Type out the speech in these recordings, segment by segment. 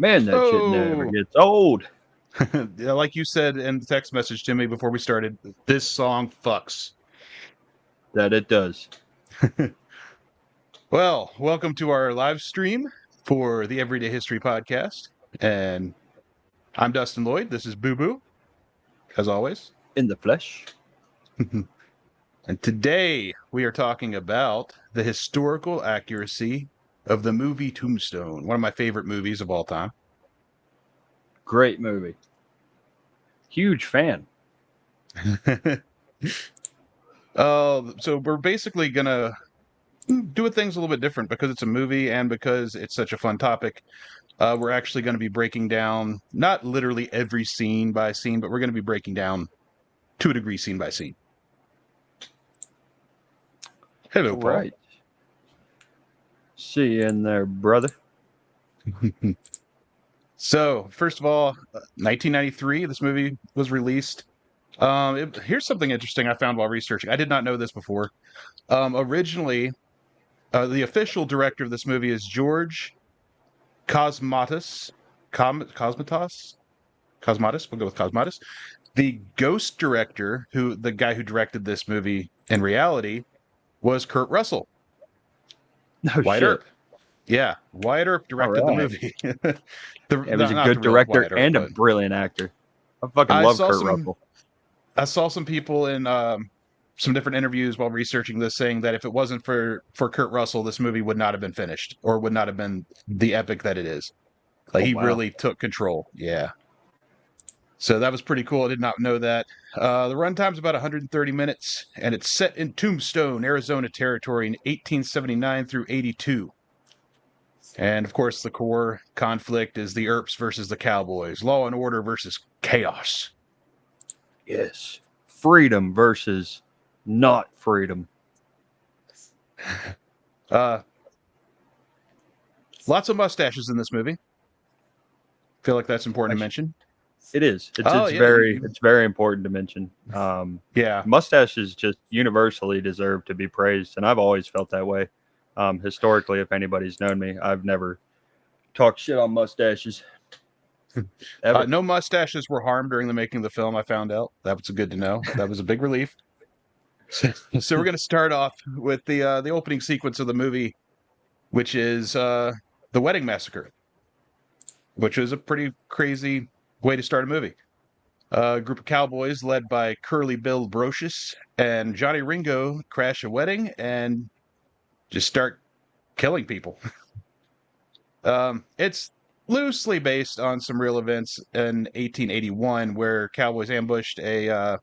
Man, that shit never gets old. Yeah, like you said in the text message to me before we started, this song fucks. That it does. Well, welcome to our live stream for the Everyday History Podcast. And I'm Dustin Lloyd. This is Boo Boo, as always. In the flesh. And today we are talking about the historical accuracy of the movie Tombstone, one of my favorite movies of all time. Great movie. Huge fan. So we're basically going to do things a little bit different because it's a movie and because it's such a fun topic. We're actually going to be breaking down, not literally every scene by scene, but we're going to be breaking down to a degree scene by scene. Hello, Paul. Right. See you in there, brother. So, first of all, 1993, this movie was released. Here's something interesting I found while researching. I did not know this before. Originally, the official director of this movie is George Cosmatos. Cosmatos? We'll go with Cosmatos. The ghost director, the guy who directed this movie in reality, was Kurt Russell. No Wyatt shit. Earp. Yeah, Wyatt Earp directed the movie. He was a good director and a brilliant actor. I fucking love Kurt Russell. I saw some people in some different interviews while researching this saying that if it wasn't for Kurt Russell, this movie would not have been finished or would not have been the epic that it is. Like, he really took control. Yeah. So that was pretty cool. I did not know that. The runtime's about 130 minutes, and it's set in Tombstone, Arizona territory in 1879 through 82. And, of course, the core conflict is the Earps versus the Cowboys. Law and order versus chaos. Yes. Freedom versus not freedom. Lots of mustaches in this movie. Feel like that's important to mention. It is. It's very important to mention. Yeah. Mustaches just universally deserve to be praised, and I've always felt that way. Historically, if anybody's known me, I've never talked shit on mustaches. No mustaches were harmed during the making of the film, I found out. That was good to know. That was a big relief. So we're going to start off with the opening sequence of the movie, which is the wedding massacre, which is a pretty crazy way to start a movie. A group of cowboys led by Curly Bill Brocious and Johnny Ringo crash a wedding and just start killing people. It's loosely based on some real events in 1881 where cowboys ambushed a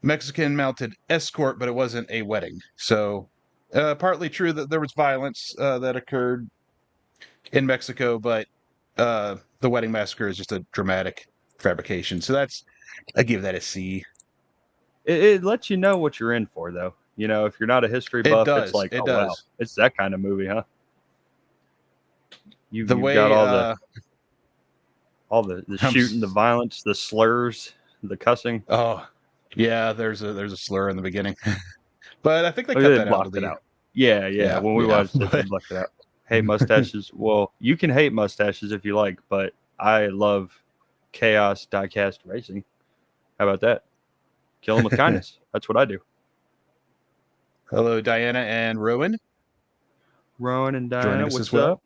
Mexican mounted escort, but it wasn't a wedding. So partly true that there was violence that occurred in Mexico, but the wedding massacre is just a dramatic fabrication. So I give that a C. It lets you know what you're in for, though. You know, if you're not a history It buff, it's does. like, It oh wow, does. it's that kind of movie, huh? The You've got way all the I'm shooting, the violence, the slurs, the cussing. oh yeah, there's a slur in the beginning. But I think they Oh, cut they that out of blocked it the out. Yeah. When we yeah. watched it, they blocked it out. Hate mustaches. Well, you can hate mustaches if you like, but I love chaos diecast racing. How about that? Kill them with kindness. That's what I do. Hello, Diana and Rowan. Rowan and Joining Diana, us as what's well. up?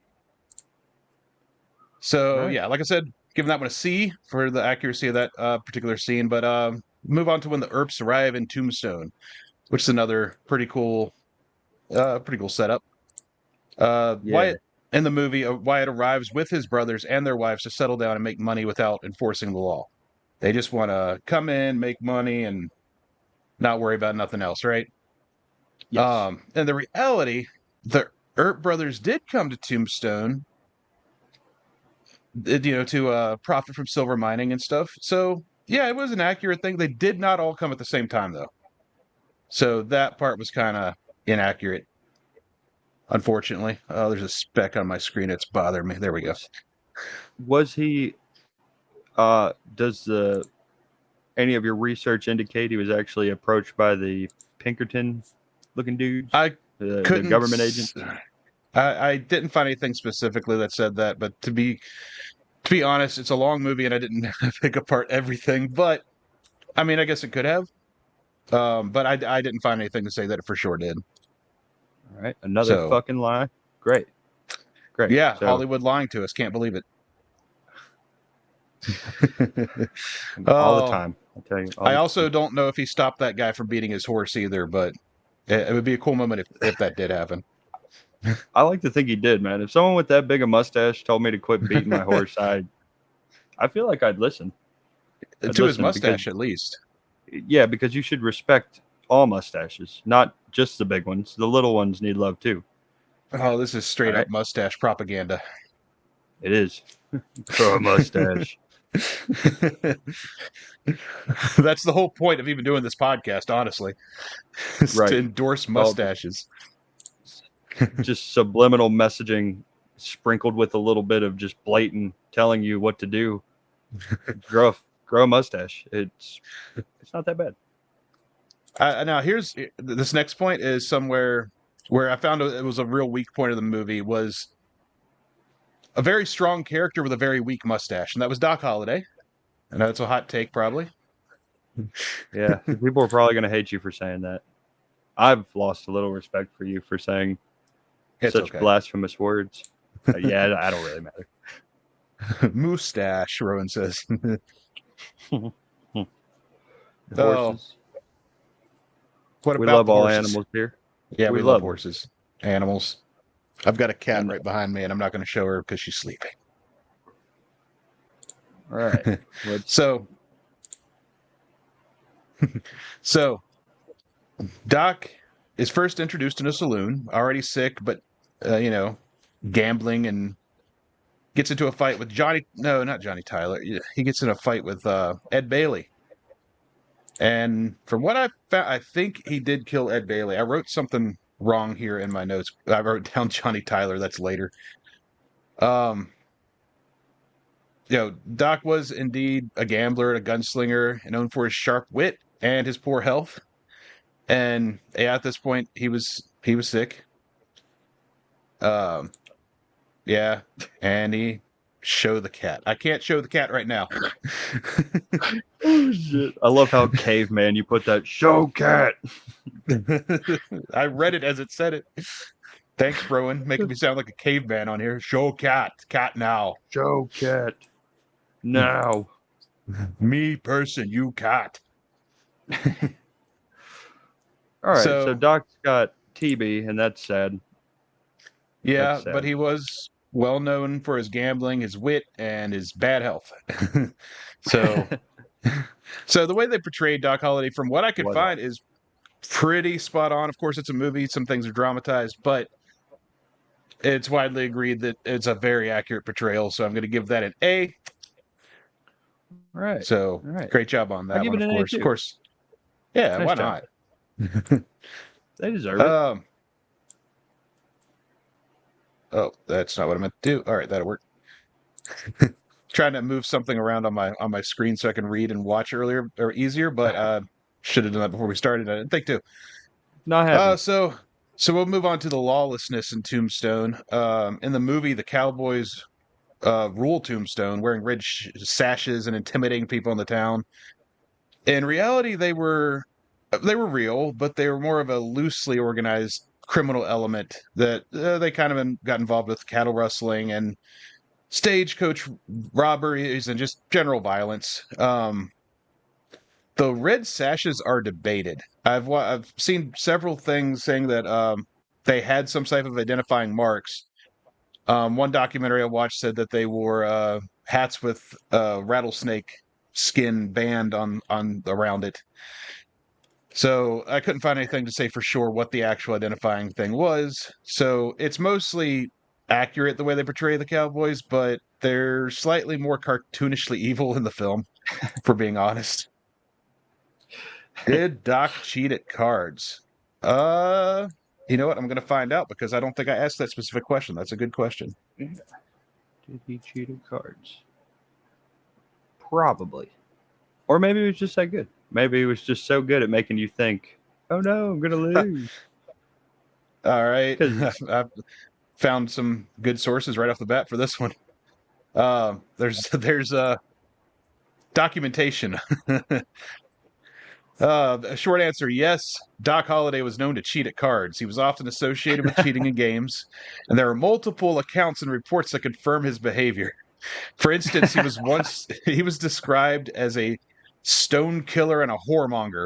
So Right. yeah, like I said, giving that one a C for the accuracy of that particular scene. But move on to when the Earps arrive in Tombstone, which is another pretty cool setup. Yeah. Wyatt in the movie, Wyatt arrives with his brothers and their wives to settle down and make money without enforcing the law. They just want to come in, make money, and not worry about nothing else, right? Yes. And the reality, the Earp brothers did come to Tombstone, to profit from silver mining and stuff. So yeah, it was an accurate thing. They did not all come at the same time though, so that part was kind of inaccurate, unfortunately. Oh, there's a speck on my screen. It's bothering me. There we go. Was he? Does the any of your research indicate he was actually approached by the Pinkerton looking dudes, I the couldn't. government agents? I didn't find anything specifically that said that, but to be honest, it's a long movie and I didn't pick apart everything. But I mean, I guess it could have. But I didn't find anything to say that it for sure did. All right, another So fucking lie. Great. yeah, So Hollywood lying to us. Can't believe it. all the Oh, time, I tell you. I also don't know if he stopped that guy from beating his horse either, but it would be a cool moment if that did happen. I like to think he did, man. If someone with that big a mustache told me to quit beating my horse, I feel like I'd listen. To his mustache, at least. Yeah, because you should respect all mustaches, not just the big ones. The little ones need love too. Oh, this is straight All up right. mustache propaganda. It is. Grow a mustache. That's the whole point of even doing this podcast, honestly, is Right. to endorse mustaches. Just subliminal messaging sprinkled with a little bit of just blatant telling you what to do. Grow a mustache. It's not that bad. Now, here's this next point is somewhere where I found it was a real weak point of the movie was a very strong character with a very weak mustache, and that was Doc Holliday. I know it's a hot take, probably. Yeah, people are probably going to hate you for saying that. I've lost a little respect for you for saying It's such okay. blasphemous words. Yeah, I don't really matter. Mustache, Rowan says. Horses. What We about love the all horses? animals here. Yeah, we love love them. horses, animals. I've got a cat And- right behind me, and I'm not going to show her because she's sleeping. All right. So Doc is first introduced in a saloon, already sick, but gambling, and gets into a fight with Johnny. No, not Johnny Tyler. He gets in a fight with Ed Bailey. And from what I found, I think he did kill Ed Bailey. I wrote something wrong here in my notes. I wrote down Johnny Tyler. That's later. Doc was indeed a gambler, a gunslinger, and known for his sharp wit and his poor health. And at this point, he was sick. Yeah, and he show the cat. I can't show the cat right now. Oh shit! I love how caveman you put that show cat. I read it as it said it. Thanks, Rowan, making me sound like a caveman on here. Show cat now. Show cat now. Me person, you cat. All right, so Doc's got TB, and that's sad. Yeah, That's sad. but he was well known for his gambling, his wit, and his bad health. So the way they portrayed Doc Holliday, from what I could find, is pretty spot on. Of course, it's a movie; some things are dramatized, but it's widely agreed that it's a very accurate portrayal. So I'm going to give that an A. Right. So All right. great job on that I'll give one. it Of an A course, too. of course. Yeah, Nice why job. not? They deserve it. Oh, that's not what I meant to do. All right, that'll work. Trying to move something around on my screen so I can read and watch earlier or easier, but should have done that before we started. I didn't think to. Not happening. So we'll move on to the lawlessness in Tombstone. In the movie, the Cowboys rule Tombstone, wearing red sashes and intimidating people in the town. In reality, they were real, but they were more of a loosely organized criminal element that they kind of got involved with cattle rustling and stagecoach robberies and just general violence. The red sashes are debated. I've seen several things saying that they had some type of identifying marks. One documentary I watched said that they wore hats with rattlesnake skin band on around it. So I couldn't find anything to say for sure what the actual identifying thing was. So it's mostly accurate the way they portray the Cowboys, but they're slightly more cartoonishly evil in the film, for being honest. Did Doc cheat at cards? You know what? I'm gonna find out because I don't think I asked that specific question. That's a good question. Did he cheat at cards? Probably. Or maybe he was just that good. Maybe he was just so good at making you think, oh no, I'm going to lose. All right. I've found some good sources right off the bat for this one. There's documentation. A short answer, yes. Doc Holliday was known to cheat at cards. He was often associated with cheating in games, and there are multiple accounts and reports that confirm his behavior. For instance, he was described as a stone killer and a whoremonger,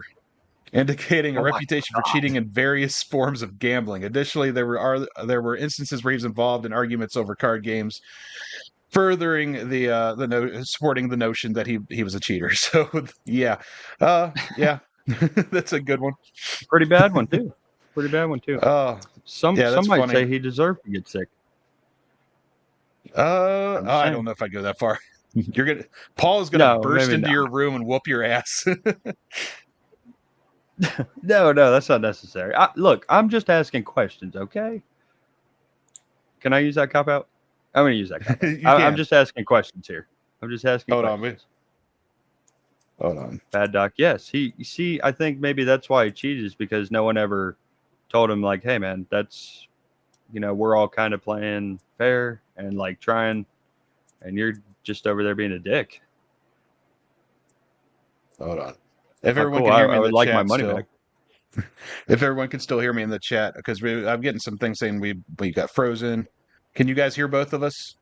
indicating a reputation for cheating in various forms of gambling. Additionally, there were instances where he was involved in arguments over card games, furthering supporting the notion that he was a cheater. So yeah, that's a good one. Pretty bad one too. Some that's might funny. say he deserved to get sick. I don't know if I go that far. Paul's gonna burst into your room and whoop your ass. No, that's not necessary. Look, I'm just asking questions, okay? Can I use that cop out? I'm going to use that cop out. I'm just asking questions here. I'm just asking questions. Hold on. Bad Doc. Yes. I think maybe that's why he cheated, is because no one ever told him, like, hey, man, that's, we're all kind of playing fair and, like, trying, and you're just over there being a dick. Hold on. If everyone can hear me, I would like my money back. If everyone can still hear me in the chat, because I'm getting some things saying we got frozen. Can you guys hear both of us?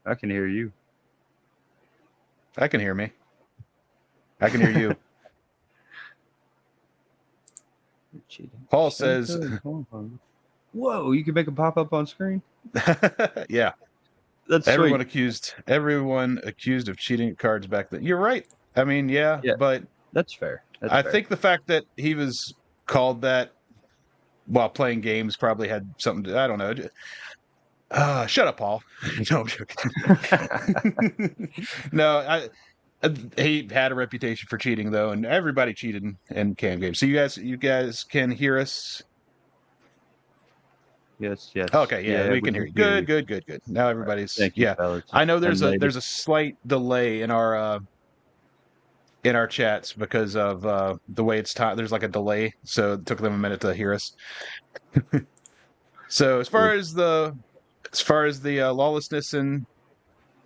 I can hear you. I can hear me. I can hear you. Paul says, "Whoa, you can make a pop up on screen." Yeah. That's everyone accused of cheating at cards back then. You're right. I mean, yeah. But that's fair. I think the fact that he was called that while playing games probably had something to, I don't know. Shut up, Paul. No, I'm joking. No, he had a reputation for cheating though, and everybody cheated in cam games. So you guys can hear us. Yes. Okay, yeah, we can hear you. Good. Now everybody's I know there's a slight delay in our chats because of the way it's time. There's like a delay, so it took them a minute to hear us. So as far as the lawlessness in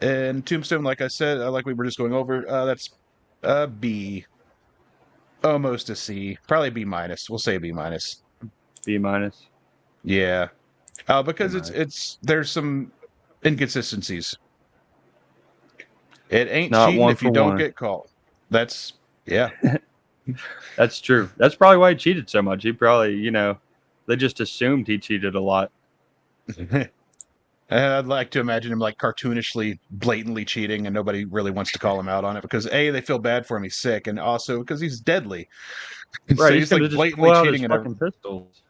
Tombstone, like I said, like we were just going over, that's B, almost a C, probably B minus. We'll say B minus. B minus. Yeah. Because there's some inconsistencies. It ain't cheating if you don't get called. That's That's true. That's probably why he cheated so much. He probably, they just assumed he cheated a lot. I'd like to imagine him like cartoonishly, blatantly cheating, and nobody really wants to call him out on it because A, they feel bad for him, he's sick, and also because he's deadly. Right, so he's like blatantly cheating and pistols.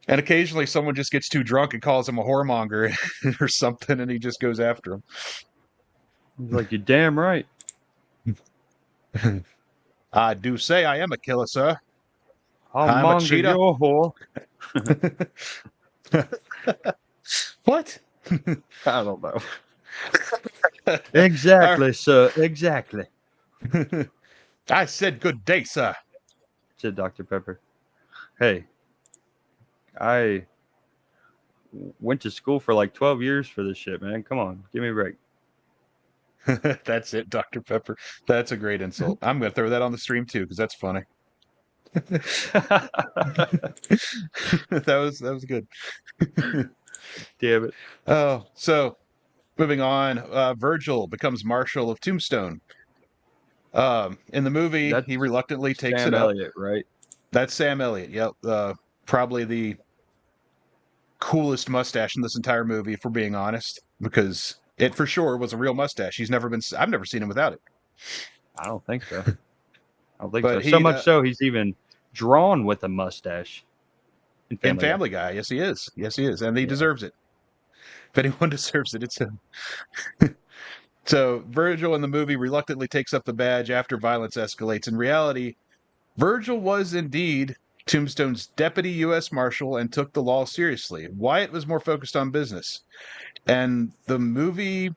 And occasionally someone just gets too drunk and calls him a whoremonger or something, and he just goes after him. He's like, "You're damn right." I do say I am a killer, sir. I'll I'm a monger cheetah. your whore. What? I don't know. Exactly, sir. Exactly, I said good day, sir. said Dr. Pepper. Hey, I went to school for like 12 years for this shit, man. Come on, give me a break. That's it, Dr. Pepper. That's a great insult. I'm going to throw that on the stream too because that's funny. that was good. Damn it. Oh, so moving on, Virgil becomes Marshal of Tombstone. In the movie, That's he reluctantly takes Sam it up. Elliott, right? That's Sam Elliott. Yep. Probably the coolest mustache in this entire movie, if we're being honest, because it for sure was a real mustache. I've never seen him without it. I don't think so. I don't think But so. So he much so, he's even drawn with a mustache in in Family Guy. Family Guy, yes, he is. Yes, he is, and he deserves it. If anyone deserves it, it's him. So Virgil in the movie reluctantly takes up the badge after violence escalates. In reality, Virgil was indeed Tombstone's deputy U.S. Marshal and took the law seriously. Wyatt was more focused on business. And the movie,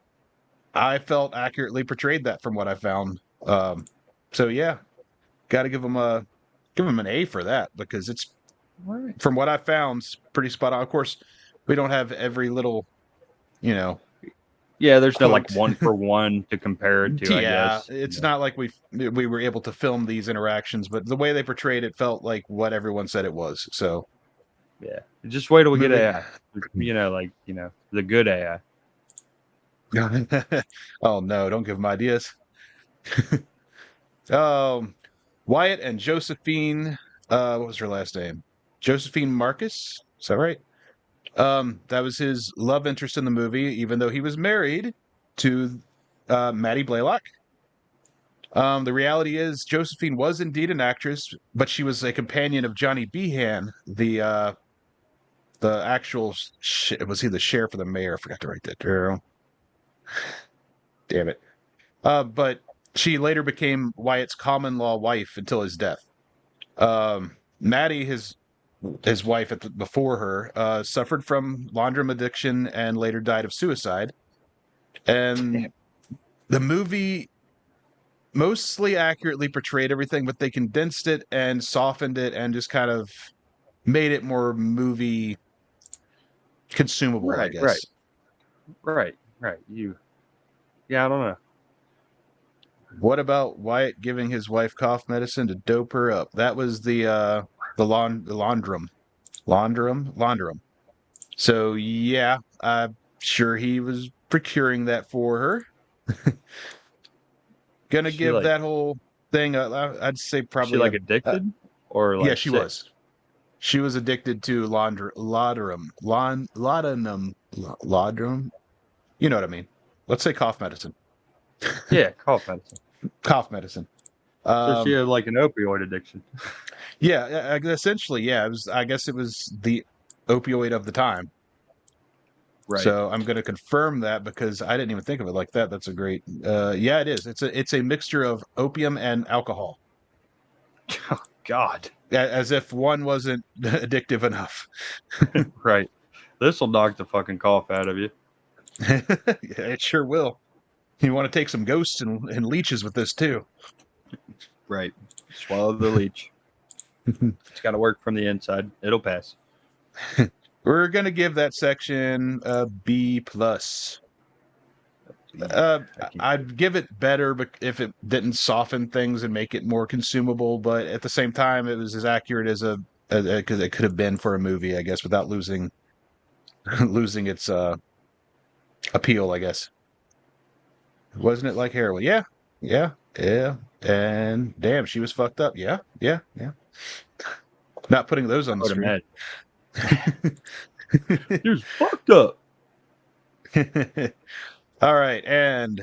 I felt, accurately portrayed that from what I found. So yeah, got to give him an A for that because it's, from what I found, pretty spot on. Of course, we don't have every little, Yeah, there's no like quote. 1-for-1 to compare it to, I guess. It's not like we were able to film these interactions, but the way they portrayed it felt like what everyone said it was. So yeah, just wait till we get Moving- AI. The good AI. Oh no, don't give them ideas. Wyatt and Josephine, what was her last name? Josephine Marcus? Is that right? That was his love interest in the movie, even though he was married to Maddie Blaylock. The reality is Josephine was indeed an actress, but she was a companion of Johnny Behan, the actual was he the sheriff or the mayor? I forgot to write that down. Damn it. But she later became Wyatt's common law wife until his death. Maddie, his wife before her, suffered from laundrum addiction and later died of suicide. And the movie mostly accurately portrayed everything, but they condensed it and softened it and just kind of made it more movie consumable, I guess. Right. Yeah, I don't know. What about Wyatt giving his wife cough medicine to dope her up? That was the laundrum. So yeah, I'm sure he was procuring that for her. Gonna give that whole thing. I'd say probably she like addicted, or like yeah, she sick? was. She was addicted to laudanum. You know what I mean? Let's say cough medicine. Yeah, cough medicine. Cough medicine. So she had like an opioid addiction. Yeah, essentially, yeah. I guess it was the opioid of the time. Right. So I'm going to confirm that because I didn't even think of it like that. That's a great. Yeah, it is. It's a mixture of opium and alcohol. Oh God. As if one wasn't addictive enough. Right. This will knock the fucking cough out of you. Yeah, it sure will. You want to take some ghosts and leeches with this too. Right. Swallow the leech. It's got to work from the inside. It'll pass. We're going to give that section a B+. I'd give it better if it didn't soften things and make it more consumable, but at the same time, it was as accurate as because it could have been for a movie, I guess, without losing its appeal, I guess. Wasn't it like heroin? Yeah. And damn, she was fucked up. Yeah. Not putting those on the screen. You're fucked up. All right, and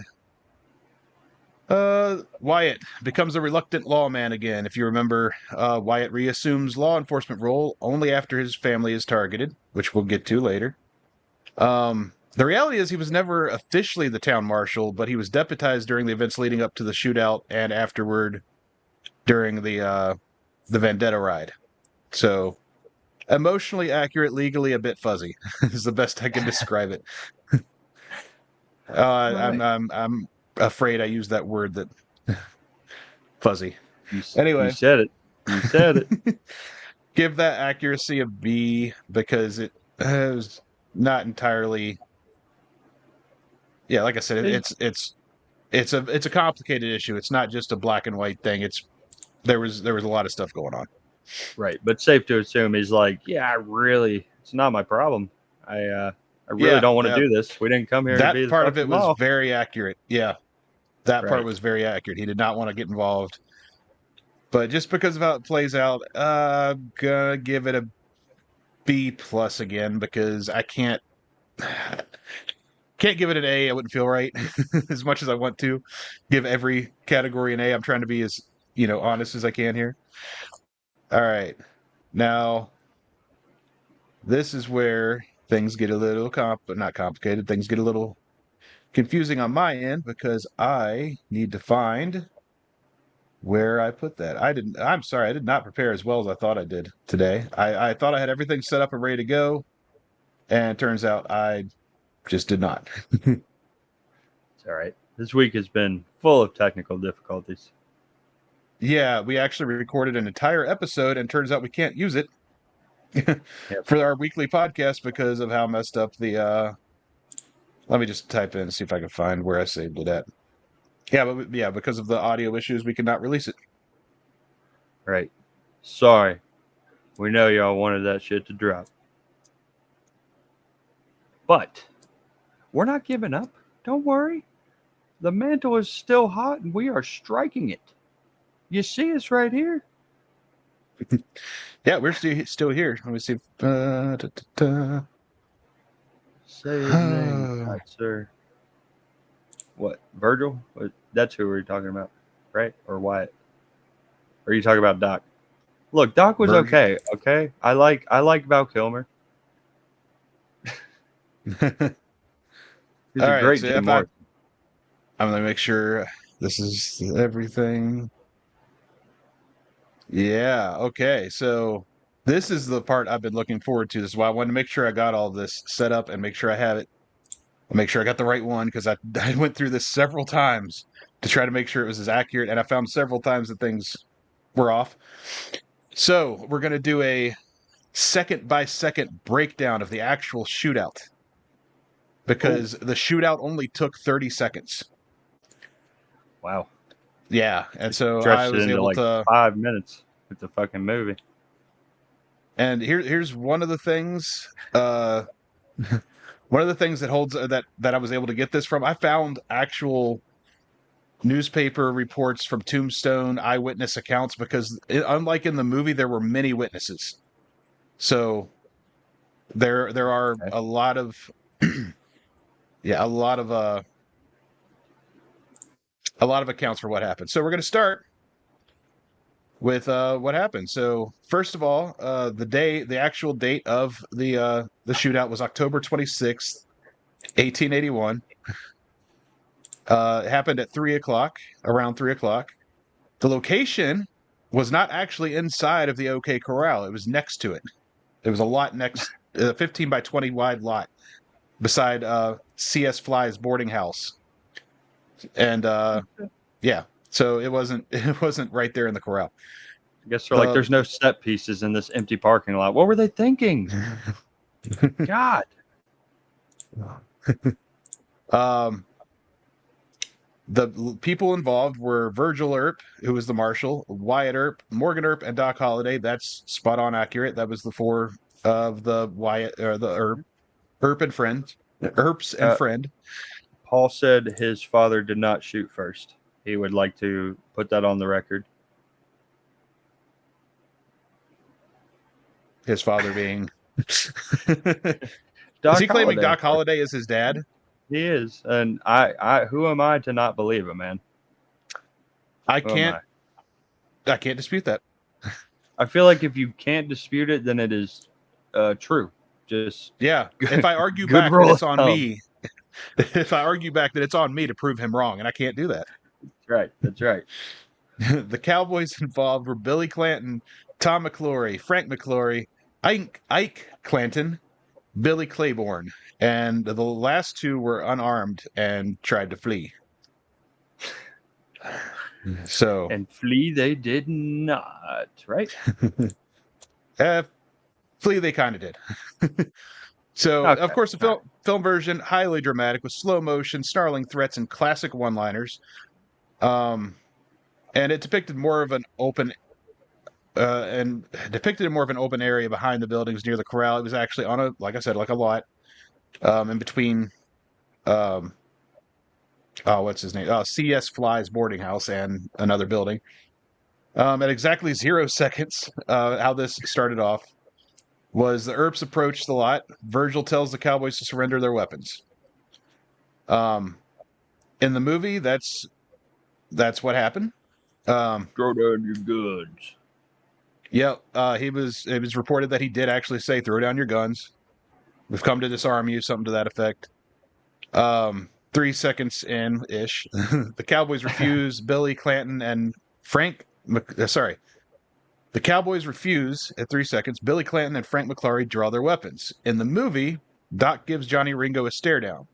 Wyatt becomes a reluctant lawman again. If you remember, Wyatt reassumes law enforcement role only after his family is targeted, which we'll get to later. The reality is he was never officially the town marshal, but he was deputized during the events leading up to the shootout and afterward during the Vendetta Ride. So emotionally accurate, legally a bit fuzzy is the best I can describe it. I'm afraid I used that word that fuzzy. Anyway, you said it. You said it. give that accuracy a B because it was not entirely. Yeah, like I said, it's a complicated issue. It's not just a black and white thing. There was a lot of stuff going on. Right, but safe to assume he's like, yeah, it's not my problem. I really don't want to do this. We didn't come here to be the part of it was law. very accurate. Yeah, that part was very accurate. He did not want to get involved. But just because of how it plays out, gonna give it a B plus again because I can't give it an A. I wouldn't feel right as much as I want to give every category an A. I'm trying to be as honest as I can here. All right, now this is where things get a little not complicated. Things get a little confusing on my end because I need to find where I put that. I'm sorry, I did not prepare as well as I thought I did today. I thought I had everything set up and ready to go, and it turns out I just did not. It's all right. This week has been full of technical difficulties. Yeah, we actually recorded an entire episode, and turns out we can't use it for our weekly podcast because of how messed up the. Let me just type in and see if I can find where I saved it at. Yeah, because of the audio issues, we cannot release it. Right. Sorry. We know y'all wanted that shit to drop. But we're not giving up. Don't worry. The mantle is still hot and we are striking it. You see us right here? Yeah, we're still here. Let me see. Say his name, sir. What? Virgil? That's who we're talking about, right? Or Wyatt? Or are you talking about Doc? Look, Doc was okay. Okay, I like Val Kilmer. He's a great Jim Morrison. I'm gonna make sure this is everything. Yeah. Okay. So this is the part I've been looking forward to. This is why I wanted to make sure I got all this set up and make sure I have it. Make sure I got the right one because I went through this several times to try to make sure it was as accurate, and I found several times that things were off. So we're going to do a second-by-second breakdown of the actual shootout because the shootout only took 30 seconds. Wow. Yeah, and so I was able to 5 minutes with the fucking movie. And here's one of the things. One of the things that holds that I was able to get this from, I found actual newspaper reports from Tombstone, eyewitness accounts, because unlike in the movie, there were many witnesses. So there are a lot of a lot of accounts for what happened. So we're going to start with what happened. So first of all, the actual date of the shootout was October 26th, 1881. It happened at 3 o'clock, around 3 o'clock. The location was not actually inside of the OK Corral. It was next to it. It was a lot next, 15 by 20 wide lot beside C.S. Fly's boarding house. And yeah, so it wasn't right there in the corral. I guess they're like, there's no set pieces in this empty parking lot. What were they thinking? God. The people involved were Virgil Earp, who was the marshal, Wyatt Earp, Morgan Earp, and Doc Holliday. That's spot on accurate. That was the four of the Wyatt or the Earp and friend, Earps and friend. Paul said his father did not shoot first. He would like to put that on the record. His father being is Holliday. he claiming Doc Holliday is his dad? He is, and I who am I to not believe it, man? I can't dispute that. I feel like if you can't dispute it, then it is true. Just if I argue back, it's on me. if I argue back, then it's on me to prove him wrong, and I can't do that. That's right. That's right. The Cowboys involved were Billy Clanton, Tom McClory, Frank McClory, Ike Clanton, Billy Claiborne, and the last two were unarmed and tried to flee. So And flee they did not, right? flee they kind of did. So, Okay, of course, the all film version, highly dramatic with slow motion, snarling threats, and classic one-liners. And it depicted more of an open area behind the buildings near the corral. It was actually on a, like I said, like a lot, in between, what's his name? C.S. Fly's boarding house and another building. At exactly 0 seconds, how this started off was the Earps approached the lot. Virgil tells the Cowboys to surrender their weapons. In the movie, that's what happened. Throw down your guns. Yep. It was reported that he did actually say, "Throw down your guns. We've come to disarm you," something to that effect. 3 seconds in ish, the Cowboys refuse. Billy Clanton and the Cowboys refuse at 3 seconds. Billy Clanton and Frank McClory draw their weapons. In the movie, Doc gives Johnny Ringo a stare down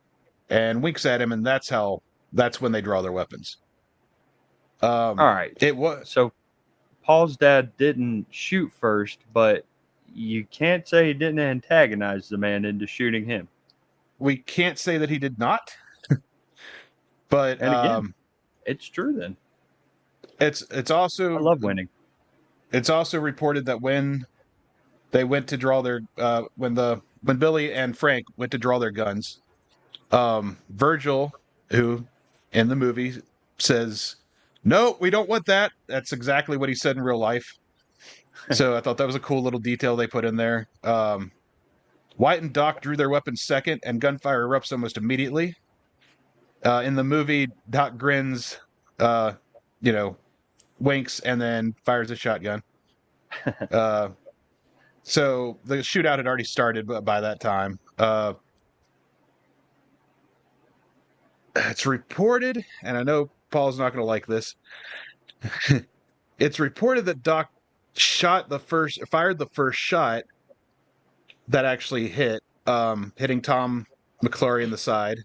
and winks at him, and that's when they draw their weapons. All right. It was so. Paul's dad didn't shoot first, but you can't say he didn't antagonize the man into shooting him. We can't say that he did not. But and again, it's true. Then it's also, I love winning. It's also reported that when they went to draw their when Billy and Frank went to draw their guns, Virgil, who in the movie says, "No, we don't want that." That's exactly what he said in real life. So I thought that was a cool little detail they put in there. Wyatt and Doc drew their weapons second, and gunfire erupts almost immediately. In the movie, Doc grins, winks, and then fires a shotgun. So the shootout had already started by that time. It's reported, and I know Paul's not going to like this. It's reported that Doc fired the first shot that actually hit, hitting Tom McClory in the side,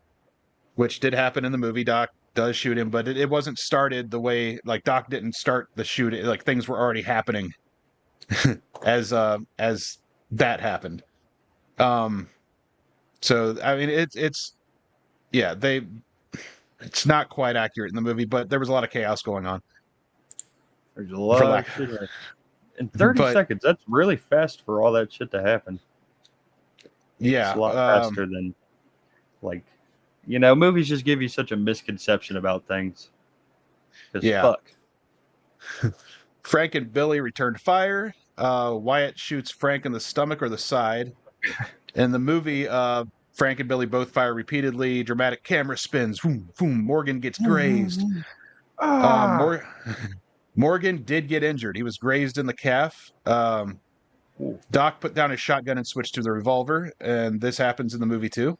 which did happen in the movie. Doc does shoot him, but it wasn't started the way, like, Doc didn't start the shooting. Like, things were already happening as that happened. So I mean, it's not quite accurate in the movie, but there was a lot of chaos going on. There's a lot of shit. In 30 seconds, that's really fast for all that shit to happen. Yeah. It's a lot faster than, movies just give you such a misconception about things. Yeah. Fuck. Frank and Billy return to fire. Wyatt shoots Frank in the stomach or the side. In the movie, Frank and Billy both fire repeatedly. Dramatic camera spins. Boom, boom. Morgan gets grazed. Morgan did get injured. He was grazed in the calf. Doc put down his shotgun and switched to the revolver, and this happens in the movie too.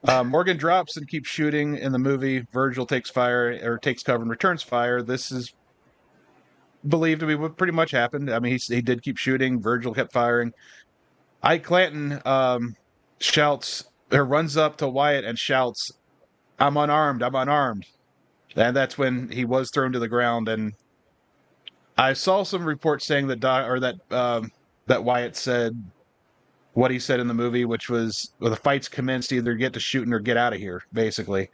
Morgan drops and keeps shooting in the movie. Virgil takes cover and returns fire. This is believed to be what pretty much happened. I mean, he did keep shooting. Virgil kept firing. Ike Clanton runs up to Wyatt and shouts, I'm unarmed. And that's when he was thrown to the ground. And I saw some reports saying that that Wyatt said what he said in the movie, which was, well, the fight's commenced, either get to shooting or get out of here, basically.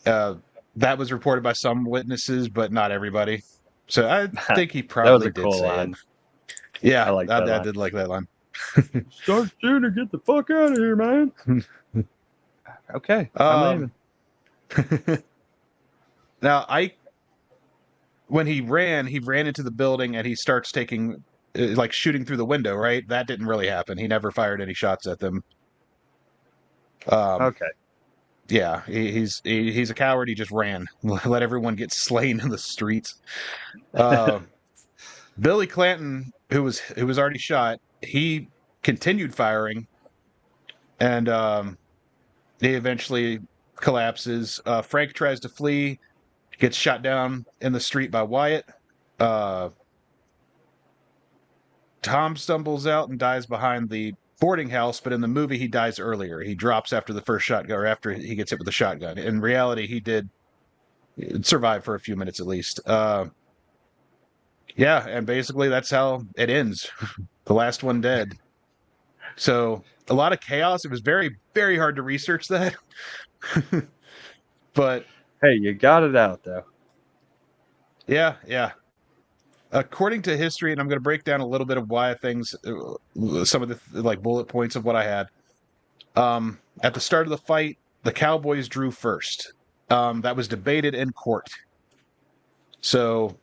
That was reported by some witnesses, but not everybody. So I think he probably did say line. It. Yeah, I did like that line. Start shooting, get the fuck out of here, man. Okay, I'm leaving. Now, when he ran into the building and he starts shooting through the window, right? That didn't really happen. He never fired any shots at them. Okay. Yeah, he's a coward. He just ran, let everyone get slain in the streets. Billy Clanton, who was already shot, he continued firing. and he eventually collapses. Frank tries to flee, gets shot down in the street by Wyatt. Uh, Tom stumbles out and dies behind the boarding house, but in the movie he dies earlier. He drops after the first shotgun, or after he gets hit with the shotgun. In reality, he did survive for a few minutes at least. Yeah, and basically that's how it ends. The last one dead. So a lot of chaos. It was very, very hard to research that. But Hey, you got it out though. yeah, yeah. According to history, and I'm going to break down a little bit of why things, some of the like bullet points of what I had. At the start of the fight, the Cowboys drew first. That was debated in court. So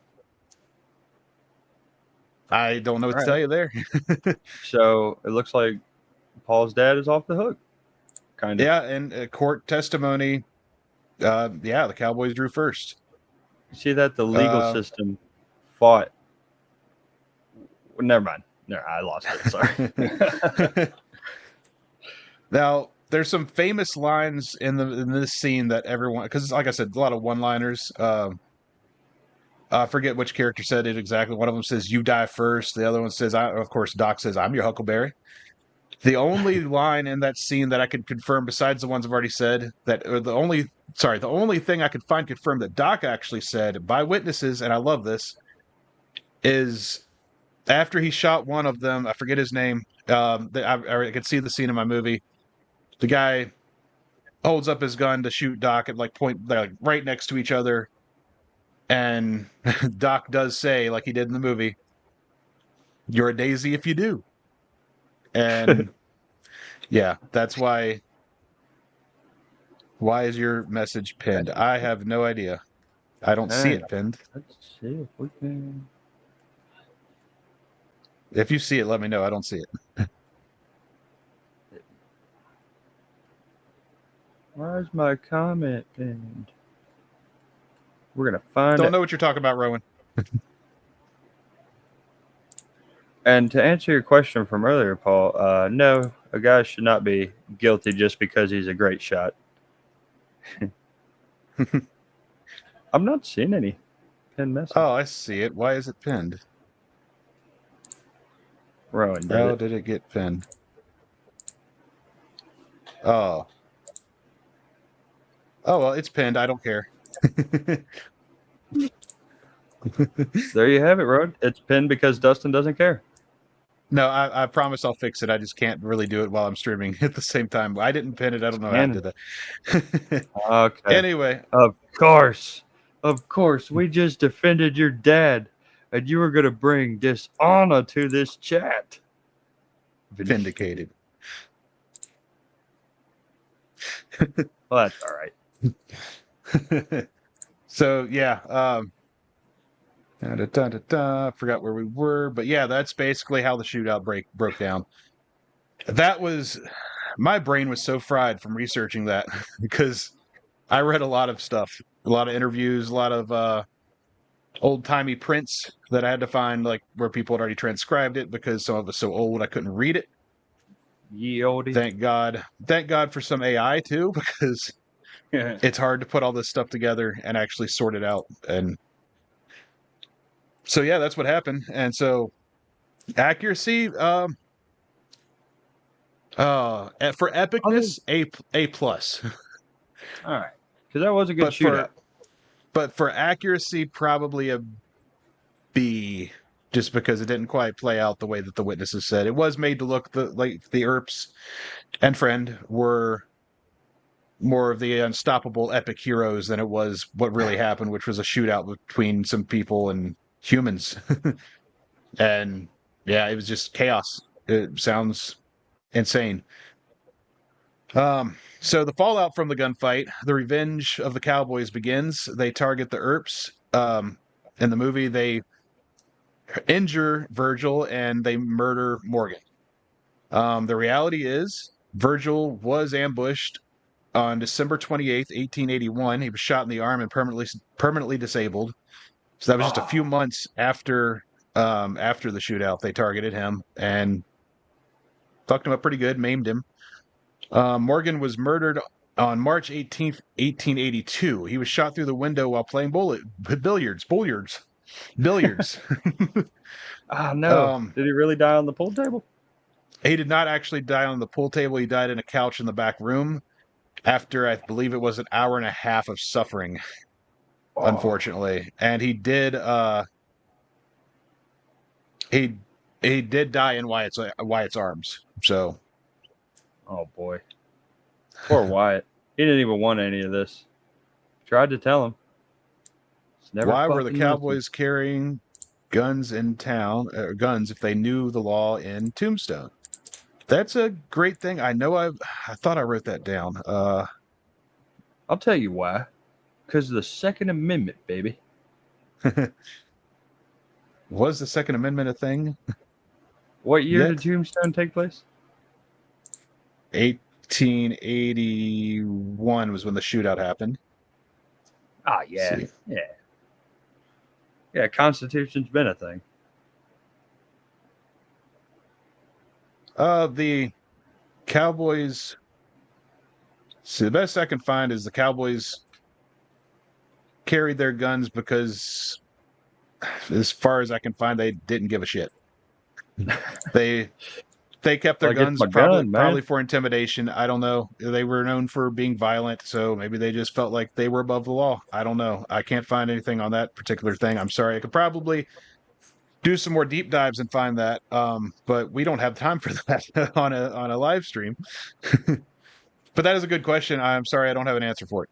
I don't know what to tell you there. So it looks like Paul's dad is off the hook. Kind of. Yeah, and court testimony. Yeah, the Cowboys drew first. You see that the legal system fought. Never mind. No, I lost it. Sorry. Now, there's some famous lines in this scene that everyone, because like I said, a lot of one-liners. I forget which character said it exactly. One of them says, "You die first." The other one says, of course, Doc says, "I'm your Huckleberry." The only line in that scene that I could confirm, besides the ones I've already said, the only thing I could find confirmed that Doc actually said by witnesses, and I love this, is after he shot one of them, I forget his name. I could see the scene in my movie. The guy holds up his gun to shoot Doc at like point, they're like right next to each other, and Doc does say, like he did in the movie, "You're a daisy if you do." And yeah, that's why. Why is your message pinned? I have no idea. I don't see it pinned. Let's see if we can. If you see it, let me know. I don't see it. Where's my comment pinned? We're gonna find Don't it. know what you're talking about, Rowan. And to answer your question from earlier, Paul, no, a guy should not be guilty just because he's a great shot. I'm not seeing any pinned message. Oh, I see it. Why is it pinned? Rowan, How did it get pinned? Oh. Oh, well, it's pinned. I don't care. There you have it, Rowan. It's pinned because Dustin doesn't care. No, I promise I'll fix it. I just can't really do it while I'm streaming at the same time. I didn't pin it. I don't know how I did that. Okay. Anyway. Of course. We just defended your dad, and you were going to bring dishonor to this chat. Vindicated. Well, that's all right. So, yeah. Forgot where we were, but yeah, that's basically how the shootout broke down. That was, my brain was so fried from researching that because I read a lot of stuff, a lot of interviews, a lot of old timey prints that I had to find, like where people had already transcribed it because some of it was so old I couldn't read it. Ye oldie. Thank God for some AI too, because it's hard to put all this stuff together and actually sort it out. And so yeah, that's what happened. And so accuracy, for epicness, A plus. All right, because that was a good shootout. But for accuracy, probably a B, just because it didn't quite play out the way that the witnesses said. It was made to look like the Earps and Friend were more of the unstoppable epic heroes than it was what really happened, which was a shootout between some people and humans. And yeah, it was just chaos. It sounds insane. So the fallout from the gunfight, the revenge of the Cowboys begins. They target the Earps. In the movie, they injure Virgil and they murder Morgan. The reality is Virgil was ambushed on December 28th, 1881. He was shot in the arm and permanently disabled. So that was just a few months after the shootout. They targeted him and fucked him up pretty good, maimed him. Morgan was murdered on March 18th, 1882. He was shot through the window while playing billiards. Ah, no. Um, Did he really die on the pool table? he did not actually die on the pool table. He died in a couch in the back room after, I believe it was an hour and a half of suffering, Oh, unfortunately. And he he did die in Wyatt's arms. So oh boy. Poor Wyatt. He didn't even want any of this. Tried to tell him. Just never why were the fucking listened. Cowboys carrying guns in town? Guns if they knew the law in Tombstone. That's a great thing. I know I thought I wrote that down. I'll tell you why. Because of the Second Amendment, baby. Was the Second Amendment a thing? What year Yet? did Tombstone take place? 1881 was when the shootout happened. Ah, yeah. See. Yeah. Yeah, Constitution's been a thing. The Cowboys. See, the best I can find is the Cowboys carried their guns because, as far as I can find, they didn't give a shit. They kept their Like, it's guns my gun, man. probably for intimidation. I don't know. They were known for being violent, so maybe they just felt like they were above the law. I don't know. I can't find anything on that particular thing. I'm sorry. I could probably do some more deep dives and find that, but we don't have time for that on a live stream. But that is a good question. I'm sorry, I don't have an answer for it.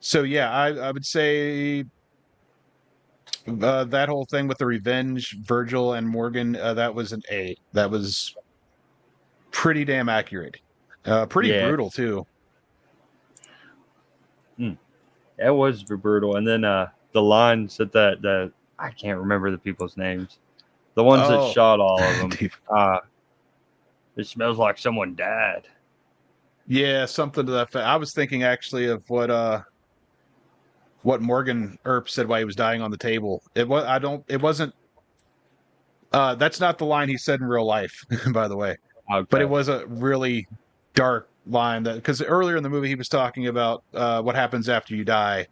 So yeah, I would say that whole thing with the revenge, Virgil and Morgan, that was an A. That was pretty damn accurate. Pretty Yeah. brutal too. That was brutal. And then the lines that I can't remember the people's names. The ones that Oh. shot all of them. It smells like someone died. Yeah, something to that effect. I was thinking actually of what Morgan Earp said while he was dying on the table. It wasn't that's not the line he said in real life, by the way. Okay. But it was a really dark line that because earlier in the movie he was talking about what happens after you die,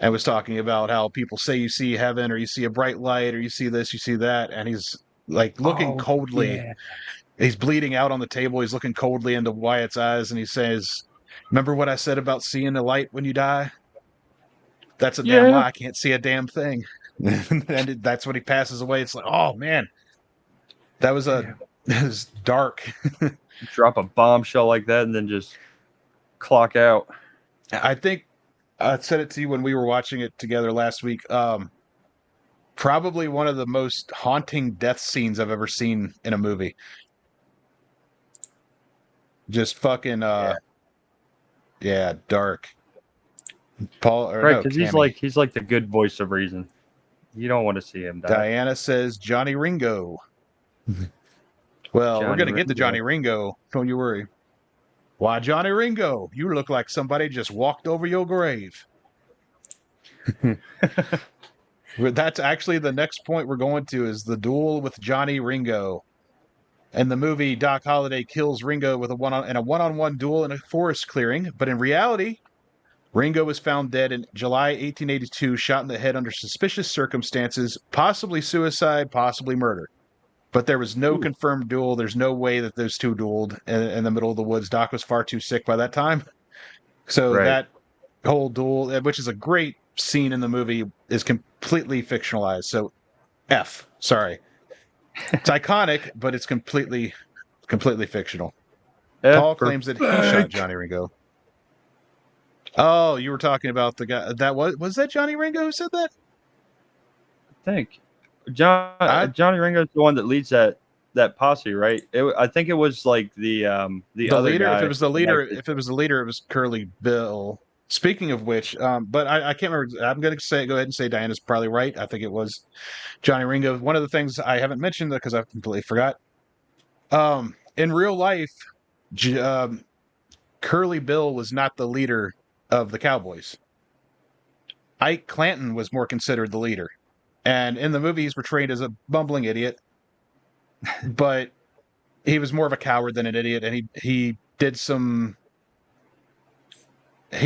and was talking about how people say you see heaven or you see a bright light or you see this, you see that, and he's like looking coldly. Yeah. He's bleeding out on the table. He's looking coldly into Wyatt's eyes, and he says, "Remember what I said about seeing the light when you die? That's a damn lie. I can't see a damn thing." And that's when he passes away. It's like, oh man, that was it was dark. Drop a bombshell like that and then just clock out. I think I said it to you when we were watching it together last week. Probably one of the most haunting death scenes I've ever seen in a movie. Just fucking yeah, dark. Paul, or Right, no, because Cammy. he's like the good voice of reason. You don't want to see him die. Diana says Johnny Ringo. Well, we're gonna get to Johnny Ringo. Don't you worry. Why, Johnny Ringo? You look like somebody just walked over your grave. That's actually the next point we're going to is the duel with Johnny Ringo. In the movie, Doc Holliday kills Ringo with a one-on-one duel in a forest clearing, but in reality, Ringo was found dead in July 1882, shot in the head under suspicious circumstances, possibly suicide, possibly murder. But there was no confirmed duel. There's no way that those two dueled in the middle of the woods. Doc was far too sick by that time. So that whole duel, which is a great scene in the movie, is completely fictionalized. So F, sorry. It's iconic, but it's completely fictional. Paul claims that he shot Johnny Ringo. Oh, you were talking about the guy that was that Johnny Ringo who said that? I think Johnny Ringo's the one that leads that posse, right? I think it was like the other leader. guy. If it was the leader, it was Curly Bill. Speaking of which, but I can't remember. I'm going to go ahead and say Diana's probably right. I think it was Johnny Ringo. One of the things I haven't mentioned because I completely forgot. In real life, Curly Bill was not the leader of the Cowboys. Ike Clanton was more considered the leader. And in the movie, he's portrayed as a bumbling idiot. But he was more of a coward than an idiot, and he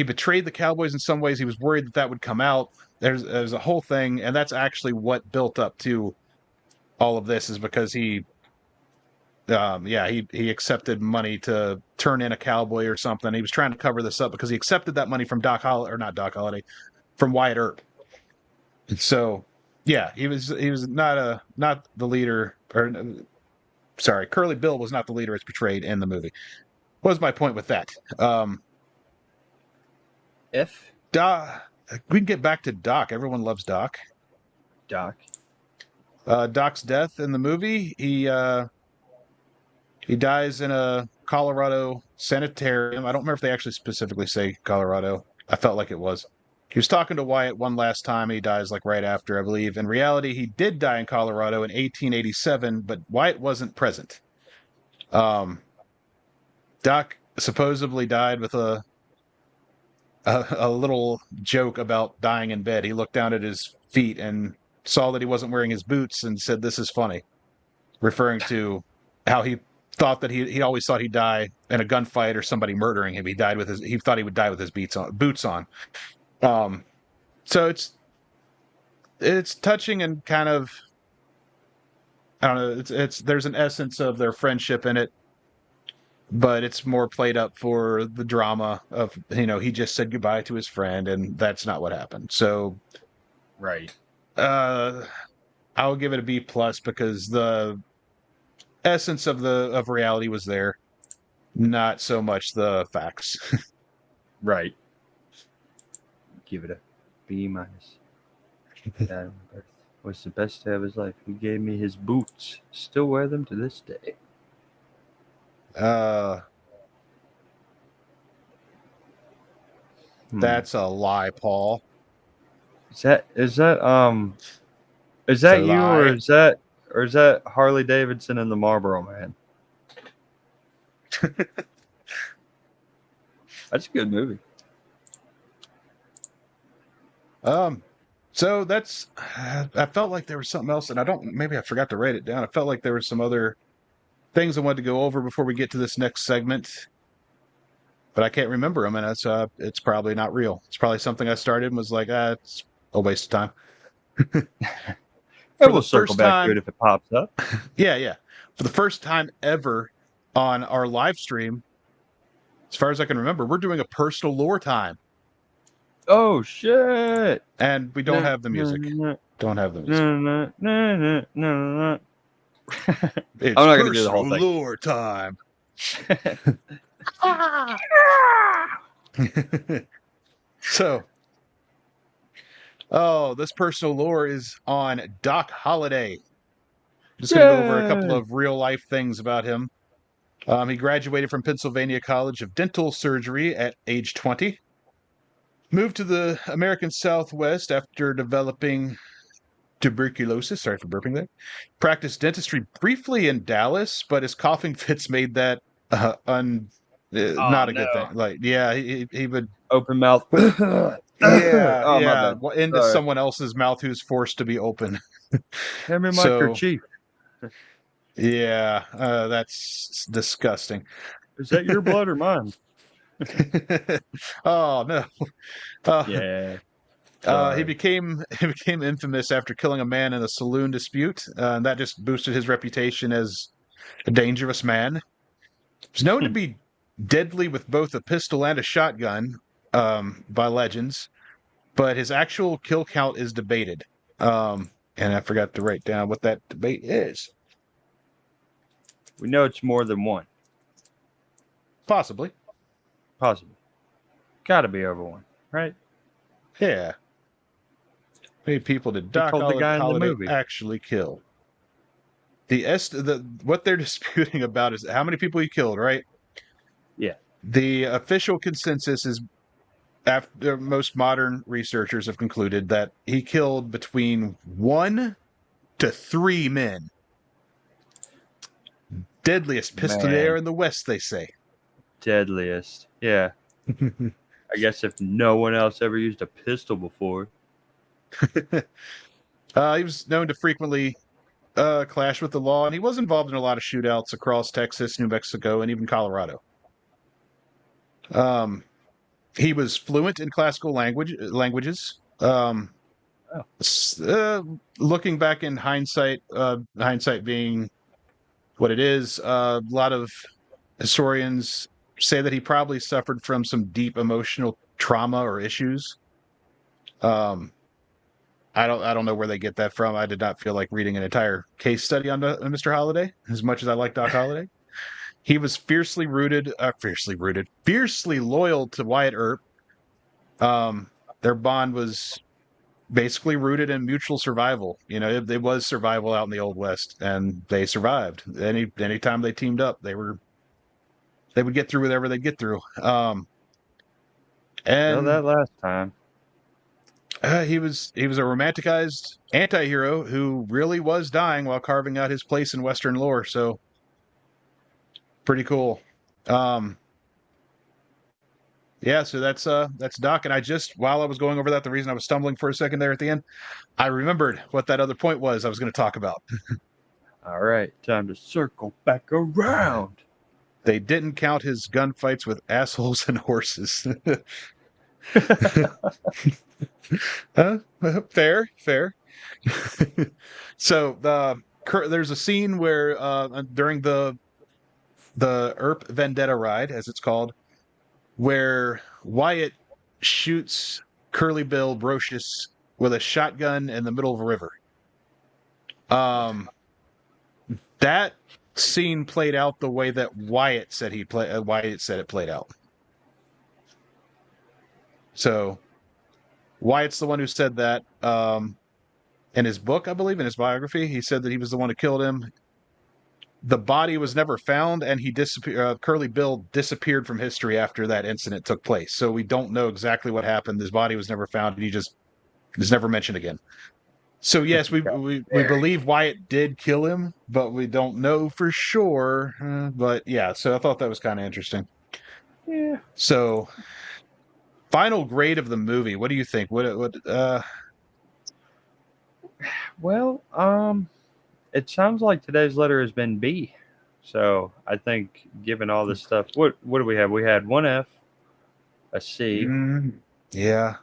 betrayed the Cowboys in some ways. He was worried that would come out. There's a whole thing, and that's actually what built up to all of this, is because he accepted money to turn in a cowboy or something. He was trying to cover this up because he accepted that money from not Doc Holliday, from Wyatt Earp. So yeah, he was not the leader, or sorry, Curly Bill was not the leader as portrayed in the movie. What was my point with that? Doc, we can get back to Doc. Everyone loves Doc. Doc's death in the movie, he dies in a Colorado sanitarium. I don't remember if they actually specifically say Colorado. I felt like it was. He was talking to Wyatt one last time. He dies like right after, I believe. In reality, he did die in Colorado in 1887, but Wyatt wasn't present. Doc supposedly died with a little joke about dying in bed. He looked down at his feet and saw that he wasn't wearing his boots and said, "This is funny," referring to how he thought that he always thought he'd die in a gunfight or somebody murdering him. He thought he would die with his boots on. So it's touching and kind of, I don't know. There's an essence of their friendship in it, but it's more played up for the drama of, he just said goodbye to his friend, and that's not what happened. So, right. I'll give it a B+ because the essence of reality was there, not so much the facts. Right. Give it a B-. Dad was the best day of his life. He gave me his boots. Still wear them to this day. That's a lie, Paul. Is that you, or is that Harley Davidson and the Marlboro Man? That's a good movie. So that's, I felt like there was something else, and maybe I forgot to write it down. I felt like there were some other things I wanted to go over before we get to this next segment, but I can't remember them, and it's probably not real. It's probably something I started and was like, it's a waste of time. We'll circle back to it if it pops up. Yeah. For the first time ever on our live stream, as far as I can remember, we're doing a personal lore time. Oh, shit. And we don't have the music. Don't have the music. It's I'm not going to do the whole thing. Lore time. So, this personal lore is on Doc Holliday. Just going to go over a couple of real life things about him. He graduated from Pennsylvania College of Dental Surgery at age 20. Moved to the American Southwest after developing tuberculosis. Sorry for burping there. Practiced dentistry briefly in Dallas, but his coughing fits made that not a good thing. Like, yeah, he would open mouth. Into someone else's mouth who's forced to be open. Hand me my kerchief. Yeah, that's disgusting. Is that your blood or mine? Oh no! Yeah. He became infamous after killing a man in a saloon dispute, and that just boosted his reputation as a dangerous man. He's known to be deadly with both a pistol and a shotgun, by legends, but his actual kill count is debated. And I forgot to write down what that debate is. We know it's more than one. Possibly. Gotta be over one, right? Yeah. How many people did Doc Holliday actually kill? What they're disputing about is how many people he killed, right? Yeah. The official consensus is, after most modern researchers have concluded, that he killed between 1 to 3 men. Deadliest pistolier in the West, they say. Deadliest, yeah. I guess if no one else ever used a pistol before. He was known to frequently clashed with the law, and he was involved in a lot of shootouts across Texas, New Mexico, and even Colorado. He was fluent in classical languages. Looking back in hindsight, hindsight being what it is, a lot of historians say that he probably suffered from some deep emotional trauma or issues. I don't know where they get that from. I did not feel like reading an entire case study on Mr. Holliday, as much as I like Doc Holliday. He was fiercely loyal to Wyatt Earp. Their bond was basically rooted in mutual survival. You know, it was survival out in the Old West, and they survived. Anytime they teamed up, they would get through whatever they'd get through. Well, And that last time. he was a romanticized anti-hero who really was dying while carving out his place in Western lore. So pretty cool. Yeah, so that's Doc. And while I was going over that, the reason I was stumbling for a second there at the end, I remembered what that other point was I was going to talk about. All right, time to circle back around. They didn't count his gunfights with assholes and horses. Fair. So there's a scene where during the Earp Vendetta Ride, as it's called, where Wyatt shoots Curly Bill Brocious with a shotgun in the middle of a river. That scene played out the way that Wyatt said it played out. So Wyatt's the one who said that in his book, I believe, in his biography. He said that he was the one who killed him. The body was never found, and he disappeared. Curly Bill disappeared from history after that incident took place. So we don't know exactly what happened. His body was never found, and he just was never mentioned again. So yes, we believe Wyatt did kill him, but we don't know for sure. But yeah, so I thought that was kind of interesting. Yeah. So, final grade of the movie. What do you think? Well, it sounds like today's letter has been B. So I think, given all this stuff, what do we have? We had one F, a C, yeah,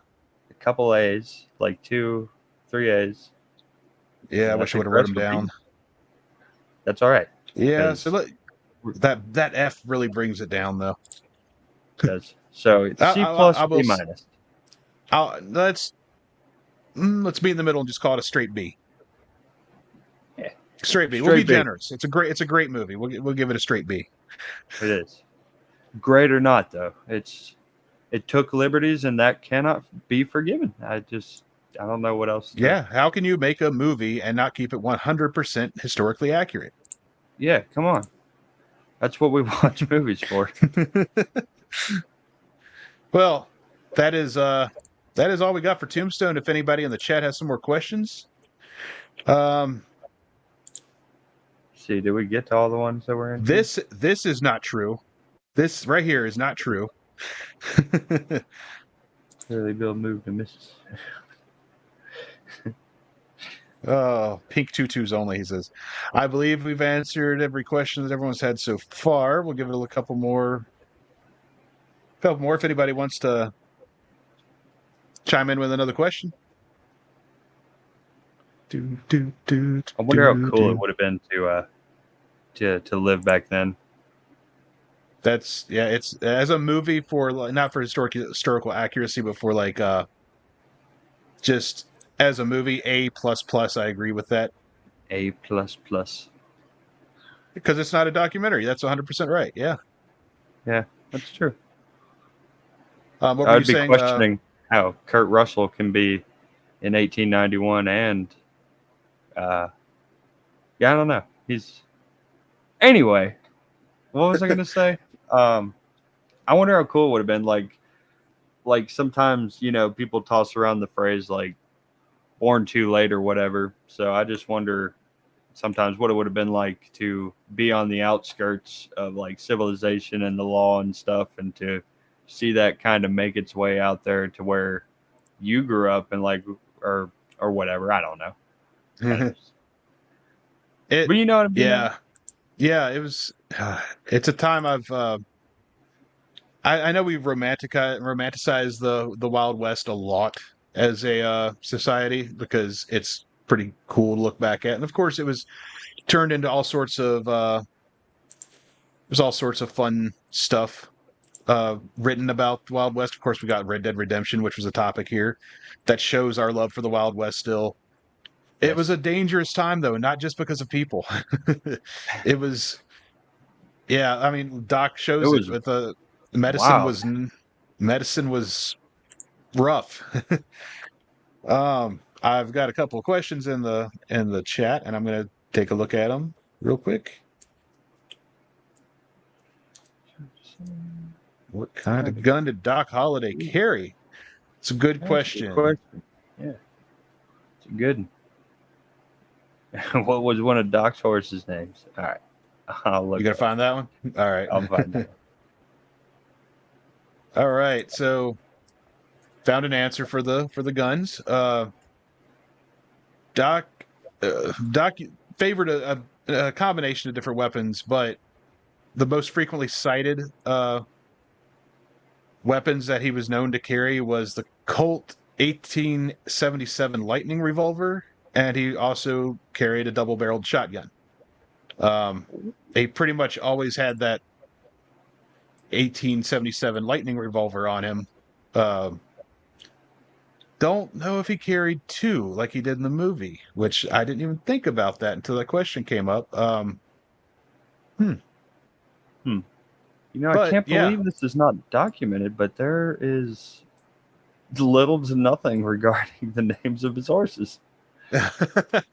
a couple A's, like 2, 3 A's. Yeah, I wish I would have wrote them down. That's all right. Yeah, so that F really brings it down, though. Does so it's C plus B minus. Let's be in the middle and just call it a straight B. Yeah, straight B. We'll be generous. It's a great movie. We'll give it a straight B. It is. Great or not, though, it took liberties, and that cannot be forgiven. I don't know what else. Yeah, how can you make a movie and not keep it 100% historically accurate? Yeah, come on. That's what we watch movies for. Well, that is all we got for Tombstone. If anybody in the chat has some more questions. See, did we get to all the ones that were in? This is not true. This right here is not true. Really, Bill moved to Mrs. Oh, pink tutus only, he says. I believe we've answered every question that everyone's had so far. We'll give it a couple more. If anybody wants to chime in with another question. I wonder how cool it would have been to live back then. It's as a movie for not for historical accuracy, but for like just as a movie, A++. I agree with that. A++. Because it's not a documentary. That's 100% right. Yeah. Yeah, that's true. What were I'd you be saying? Questioning how Kurt Russell can be in 1891 and I don't know. Anyway, what was I going to say? I wonder how cool it would have been. Like sometimes, people toss around the phrase like born too late or whatever. So I just wonder sometimes what it would have been like to be on the outskirts of like civilization and the law and stuff, and to see that kind of make its way out there to where you grew up and or whatever. I don't know. It, But you know what I mean? yeah. It was. It's a time I know we've romanticized the Wild West a lot as a society because it's pretty cool to look back at, and of course, it was turned into all sorts of there's all sorts of fun stuff written about the Wild West. Of course, we got Red Dead Redemption, which was a topic here that shows our love for the Wild West still. It was Yes. a dangerous time, though, not just because of people. It was, yeah. I mean, Doc It shows it was with medicine wild. was medicine was rough. I've got a couple of questions in the chat, and I'm going to take a look at them real quick. What kind of gun did Doc Holliday carry? It's a good question. Yeah, it's a good one. What was one of Doc's horse's names? All right. I'll look. You gonna find that one? All right. I'll find that. All right. So found an answer for the guns. Doc Doc favored a combination of different weapons, but the most frequently cited weapons that he was known to carry was the Colt 1877 Lightning revolver, and he also carried a double-barreled shotgun. He pretty much always had that 1877 Lightning revolver on him. Don't know if he carried two like he did in the movie, which I didn't even think about that until that question came up. You know, I But, can't yeah. believe this is not documented, but there is little to nothing regarding the names of his horses. Because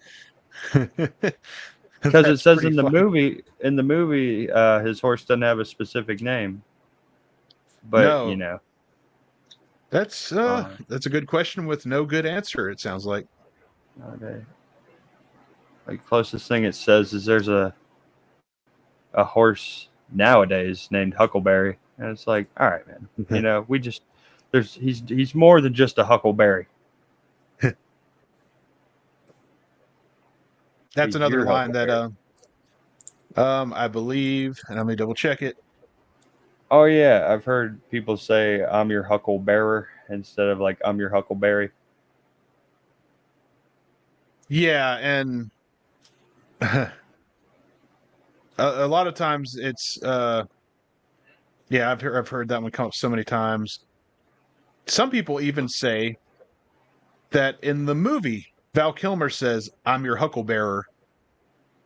it says in the movie, his horse doesn't have a specific name. But No. you know, That's a good question with no good answer, it sounds like. okay. Like closest thing it says is there's a horse nowadays named Huckleberry, and it's like, all right, man. You know, he's more than just a Huckleberry. That's He's another your line that Huckleberry. I believe, and let me double check it. Oh yeah, I've heard people say I'm your Hucklebearer instead of like I'm your Huckleberry. Yeah, and a lot of times it's yeah, I've heard that one come up so many times. Some people even say that in the movie Val Kilmer says I'm your Hucklebearer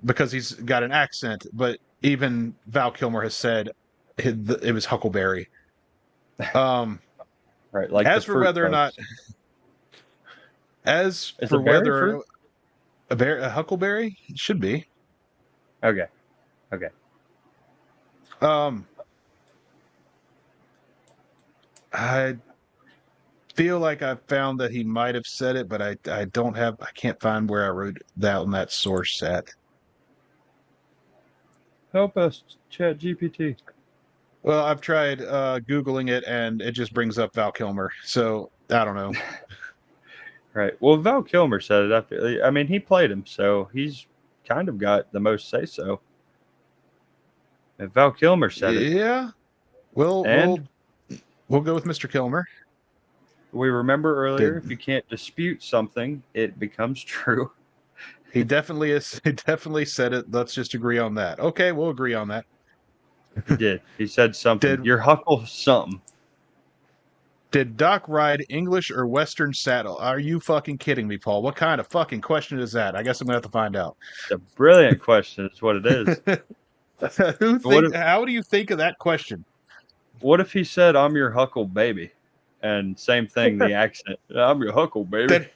because he's got an accent, but even Val Kilmer has said it was Huckleberry. Right, like as the for fruit whether or not, folks. as Is for a berry whether fruit? a Huckleberry, it should be. Okay. I feel like I found that he might have said it, but I can't find where I wrote that on that source at. Help us, Chat GPT. Well, I've tried Googling it, and it just brings up Val Kilmer. So I don't know. Right. Well, Val Kilmer said it. I mean, he played him, so he's kind of got the most say so. If Val Kilmer said it. Yeah. Well, And we'll go with Mr. Kilmer. we remember earlier, if you can't dispute something, it becomes true. He definitely is. He definitely said it. Let's just agree on that. Okay, we'll agree on that. He did. He said something. You're Huckle something. Did Doc ride English or Western saddle? Are you fucking kidding me, Paul? What kind of fucking question is that? I guess I'm gonna have to find out. It's a brilliant question. Is what it is. How do you think of that question? What if he said, "I'm your Huckle baby," and same thing, the accent. I'm your Huckle baby.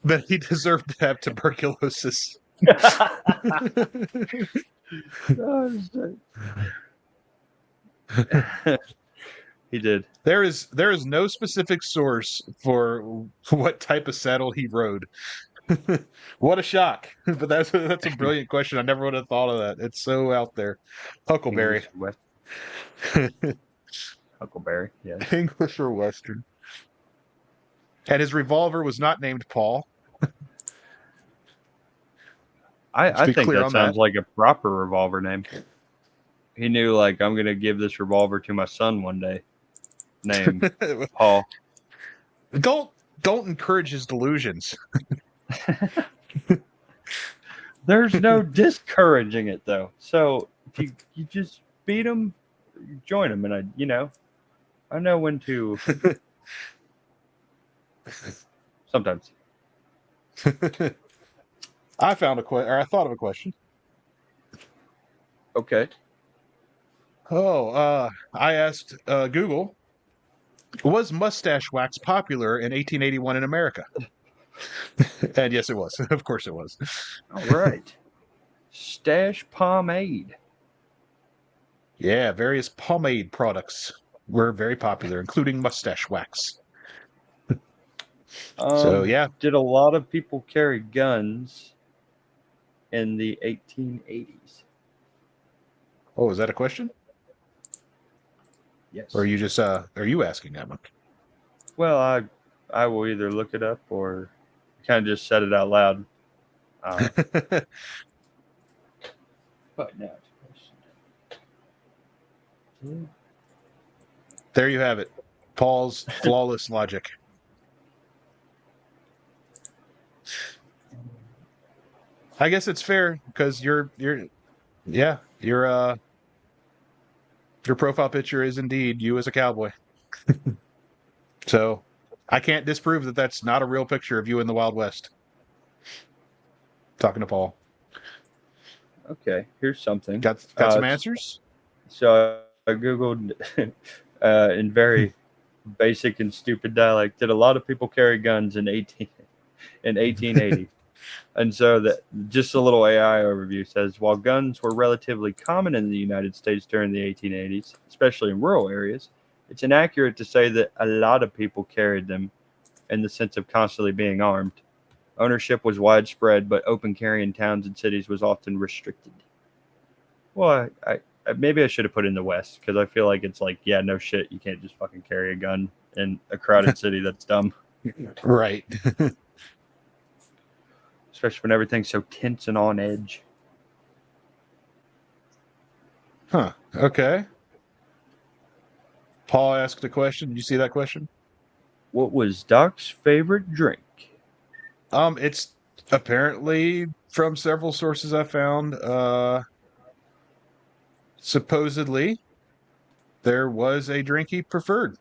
That he deserved to have tuberculosis. He did. There is no specific source for what type of saddle he rode. What a shock! But that's a brilliant question. I never would have thought of that. It's so out there. Huckleberry. Huckleberry, yes. English or Western. And his revolver was not named Paul. Let's I be think clear that on that. sounds like a proper revolver name. He knew, like, I'm gonna give this revolver to my son one day. Name Paul. don't don't encourage his delusions. There's no discouraging it though. So if you just beat him, join him, and I know when to. Sometimes. I found I thought of a question. Okay. I asked Google, was mustache wax popular in 1881 in America? And yes, it was. Of course, it was. All right. Stash pomade. Yeah, various pomade products were very popular, including mustache wax. So yeah. Did a lot of people carry guns in the 1880s? Oh, is that a question? Yes. Or are you just are you asking that one? Well, I will either look it up or kind of just said it out loud. But now, There you have it. Paul's flawless logic. I guess it's fair because your profile picture is indeed you as a cowboy. So I can't disprove that that's not a real picture of you in the Wild West. Talking to Paul. Okay, here's something. Got some answers? So I Googled in very basic and stupid dialect, did a lot of people carry guns in 1880? And so that just a little AI overview says, while guns were relatively common in the United States during the 1880s, especially in rural areas, it's inaccurate to say that a lot of people carried them in the sense of constantly being armed. Ownership was widespread, but open carry in towns and cities was often restricted. Well, maybe I should have put in the West because I feel like it's like, yeah, no shit, you can't just fucking carry a gun in a crowded city. That's dumb. Right. Especially when everything's so tense and on edge. Huh. Okay. Paul asked a question. Did you see that question? What was Doc's favorite drink? It's apparently from several sources I found. Supposedly, there was a drink he preferred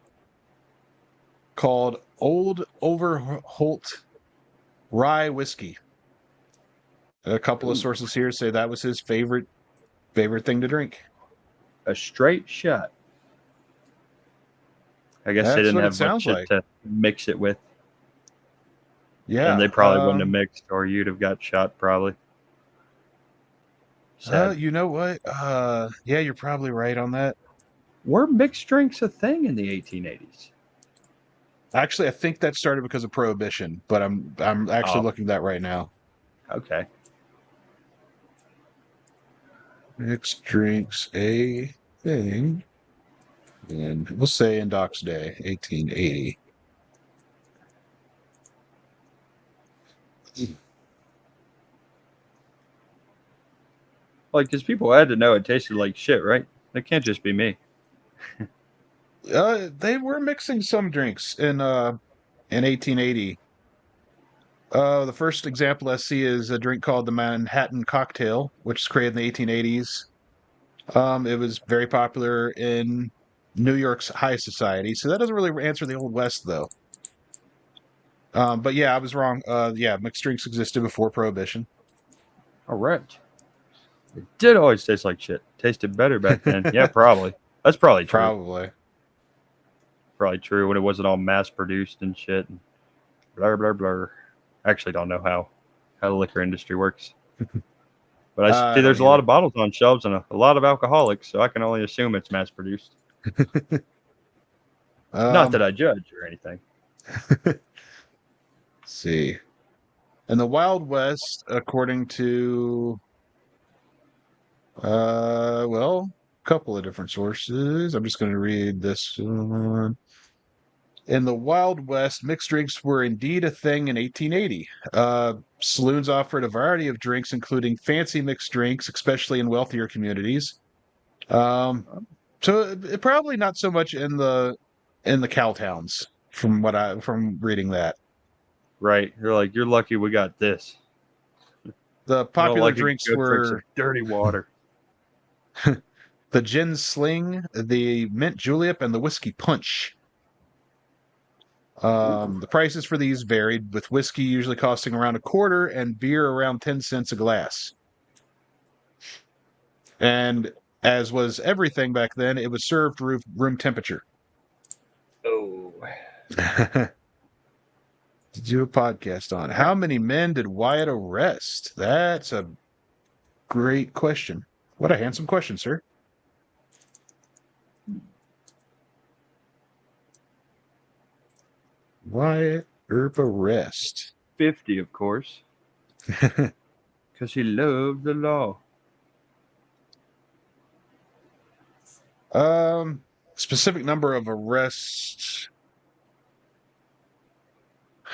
called Old Overholt Rye Whiskey. A couple of sources here say that was his favorite thing to drink. A straight shot. I guess That's they didn't what it have much sounds shit like. to mix it with. Yeah. And they probably wouldn't have mixed, or you'd have got shot probably. Sad. You know what? Yeah, you're probably right on that. Were mixed drinks a thing in the 1880s? Actually, I think that started because of Prohibition, but I'm actually looking at that right now. Okay. Mixed drinks a thing. And we'll say in Doc's day, 1880. Like, because people had to know it tasted like shit, right? It can't just be me. They were mixing some drinks in 1880. The first example I see is a drink called the Manhattan Cocktail, which was created in the 1880s. It was very popular in New York's high society, so that doesn't really answer the Old West, though. But yeah, I was wrong. Yeah, mixed drinks existed before Prohibition. All right. It did always taste like shit. Tasted better back then. Yeah, probably. That's probably true. Probably true when it wasn't all mass produced and shit. And blah, blah, blah. I actually don't know how the liquor industry works. But I see there's a lot of bottles on shelves and a lot of alcoholics, so I can only assume it's mass produced. Not that I judge or anything. Let's see. In the Wild West, according to a couple of different sources. I'm just going to read this one. In the Wild West, mixed drinks were indeed a thing in 1880. Saloons offered a variety of drinks, including fancy mixed drinks, especially in wealthier communities. So probably not so much in the cow towns, from reading that. Right. You're like, you're lucky we got this. The I don't popular like it. drinks Go drink were some dirty water. the gin sling, the mint julep, and the whiskey punch. The prices for these varied, with whiskey usually costing around a quarter and beer around 10 cents a glass. And as was everything back then, it was served room temperature. Oh. To do a podcast on how many men did Wyatt arrest? That's a great question. What a handsome question, sir. Wyatt Earp arrest. 50, of course. Because he loved the law. Specific number of arrests.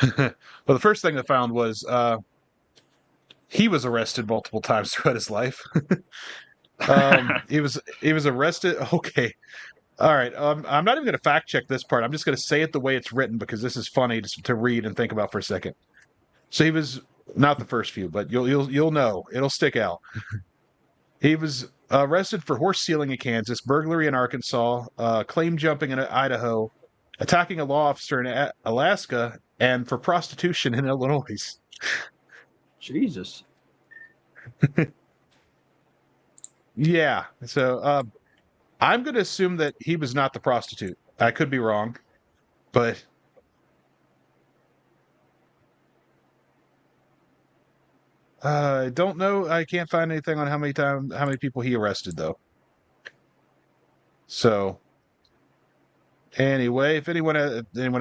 Well, the first thing I found was he was arrested multiple times throughout his life. He was arrested. Okay. All right. I'm not even going to fact check this part. I'm just going to say it the way it's written because this is funny to read and think about for a second. So he was not the first few, but you'll know. It'll stick out. He was arrested for horse stealing in Kansas, burglary in Arkansas, claim jumping in Idaho, attacking a law officer in Alaska, and for prostitution in Illinois. Jesus. Yeah. So I'm going to assume that he was not the prostitute. I could be wrong, but I don't know. I can't find anything on how many people he arrested, though. So anyway, if anyone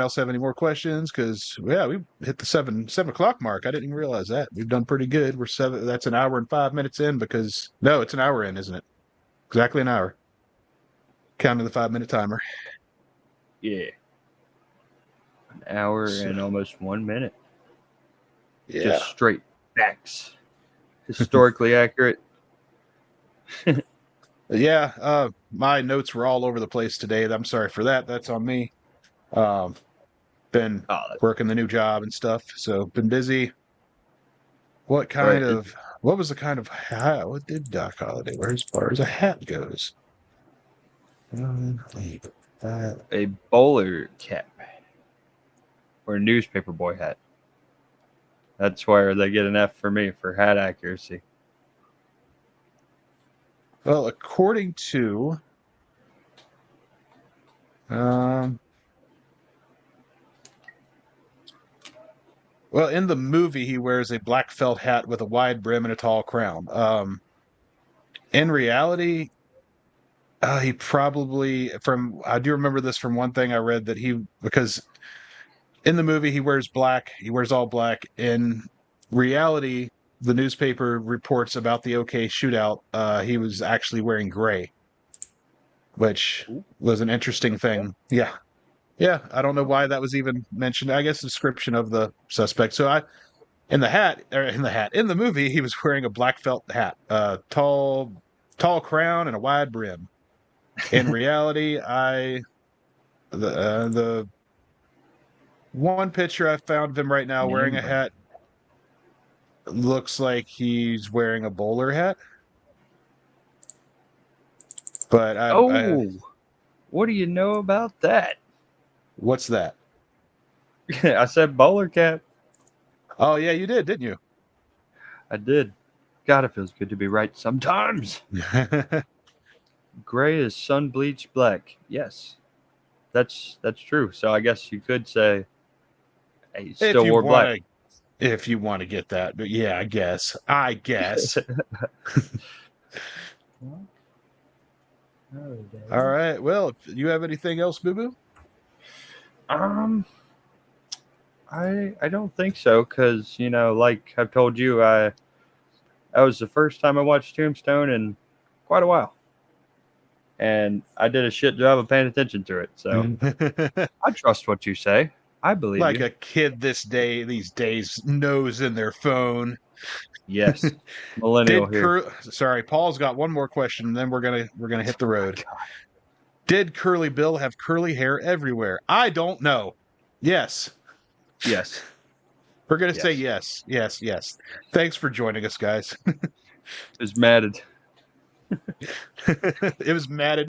else have any more questions, because yeah, we hit the 7 o'clock mark. I didn't even realize that. We've done pretty good. We're 7. That's an hour and 5 minutes in because no, it's an hour in, isn't it? Exactly an hour. Counting the 5-minute timer. Yeah. An hour and almost 1 minute. Yeah. Just straight facts. Historically accurate. Yeah. My notes were all over the place today. I'm sorry for that. That's on me. Been working the new job and stuff, so been busy. What was the kind of hat? What did Doc Holliday wear as far as a hat goes? A bowler cap. Or a newspaper boy hat. That's where they get an F for me for hat accuracy. Well, according to well, in the movie, he wears a black felt hat with a wide brim and a tall crown. In reality, he probably I do remember this from one thing I read that because in the movie he wears black, he wears all black. In reality, the newspaper reports about the OK shootout. He was actually wearing gray, which was an interesting thing. Yeah. Yeah, I don't know why that was even mentioned. I guess description of the suspect. So in the movie, he was wearing a black felt hat, tall crown and a wide brim. In reality, the one picture I found of him right now wearing a hat looks like he's wearing a bowler hat. But what do you know about that? What's that? I said bowler cap. Oh yeah, you did, didn't you? I did. God, it feels good to be right sometimes. Gray is sun bleached black. Yes, that's true. So I guess you could say he still wore black. If you want to get that, but yeah, I guess. All right. Well, you have anything else, Boo Boo? I don't think so, because like I've told you, that was the first time I watched Tombstone in quite a while. and I did a shit job of paying attention to it. So I trust what you say. I believe like you. a kid these days knows in their phone. Yes, millennial here. Sorry, Paul's got one more question, and then we're gonna hit the road. God. Did Curly Bill have curly hair everywhere? I don't know. Yes. Yes. We're gonna say yes. Yes, yes. Thanks for joining us, guys. It was matted. It was matted.